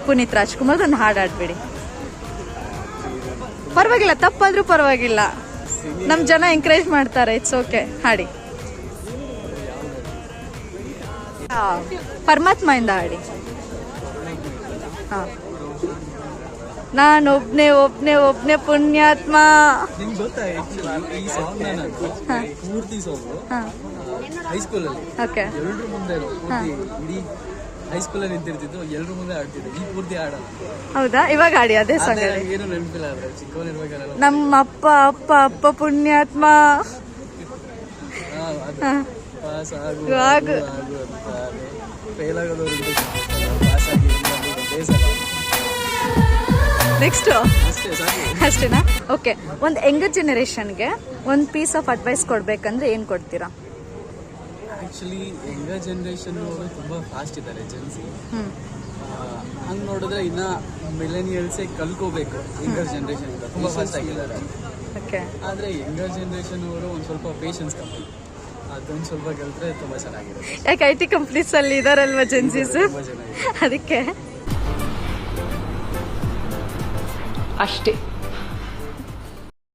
ಪುನೀತ್ ರಾಜ್ಕುಮಾರ್ ಒಂದು ಹಾಡು ಹಾಡ್ಬೇಡಿ. ಪರವಾಗಿಲ್ಲ, ತಪ್ಪಾದ್ರೂ ಪರವಾಗಿಲ್ಲ, ನಮ್ ಜನ ಎಂಕರೇಜ್ ಮಾಡ್ತಾರೆ. ಇಟ್ಸ್ ಓಕೆ, ಹಾಡಿ. ಪರಮಾತ್ಮ ಇಂದ ಹಾಡಿ. ಹಾ, ನಾನೊಬ್ನೇ ಒಬ್ನೇ ಒಬ್ನೇ ಪುಣ್ಯಾತ್ಮ. ಓಕೆ, ಹೈಸ್ಕೂಲಲ್ಲಿ ನಿಂತಿರ್ತಿದ್ದು, ಎಲ್ಲರೂ ಮುಂದೆ ಆಡ್ತಿದ್ದು. ಈ ಪೂರ್ತಿ ಆಡಲ್ಲ. ಹೌದಾ? ಇವಾಗ ಆಡಿ ಅದೇ ಸಾಂಗ್. ಏನು ನೆನಪಿಲ್ಲ, ಆದ್ರೆ ಚಿಕ್ಕವನಿರ್ಬೇಕಾಗಲ್ಲ. ನಮ್ಮ ಅಪ್ಪ ಅಪ್ಪ ಅಪ್ಪ ಪುಣ್ಯಾತ್ಮ. ಪಾಸ್ ಆಗು ಆಗು. ಫೇಲ್ ಆಗೋದವ್ರು ಪಾಸ್ ಆಗಿ ನೆಕ್ಸ್ಟ್ ಅಷ್ಟೇ ಸಾಕು. ಅಷ್ಟೇನಾ? ಓಕೆ, ಒಂದು ಯಂಗರ್ ಜನರೇಷನ್ಗೆ ಒಂದು ಪೀಸ್ ಆಫ್ ಅಡ್ವೈಸ್ ಕೊಡ್ಬೇಕಂದ್ರೆ ಏನ್ ಕೊಡ್ತೀರಾ? ಆಕ್ಚುಲಿ ಯಂಗರ್ ಜನರೇಷನ್ ಅವರು ತುಂಬಾ ಫಾಸ್ಟ್ ಇದ್ದಾರೆ, ಜೆನ್ಸಿ. ಹಂಗೆ ನೋಡಿದ್ರೆ ಇನ್ನ ಮಿಲೆನಿಯಲ್ಸೇ ಕಲ್ಕೋಬೇಕು. ಯಂಗರ್ ಜನರೇಷನ್ ಇಂದ ತುಂಬಾ ಫಾಸ್ಟ್ ಆಗಿದ್ದಾರೆ. ಆದ್ರೆ ಯಂಗರ್ ಜನರೇಷನ್ ಅವರು ಒಂದ್ ಸ್ವಲ್ಪ ಪೇಷನ್ಸ್ ಕಮ್ಮಿ. ಅದೊಂದು ಸ್ವಲ್ಪ ಕಲ್ತ್ರೆ ತುಂಬಾ ಚೆನ್ನಾಗಿರುತ್ತೆ. ಯಾಕೆ IT ಕಂಪ್ನೀಸ್ ಅಲ್ಲಿ ಇದಾರಲ್ವಾ ಜೆನ್ಸೀಸ್, ತುಂಬಾ ಚೆನ್ನಾಗಿದೆ ಅದಕ್ಕೆ ಅಷ್ಟೇ.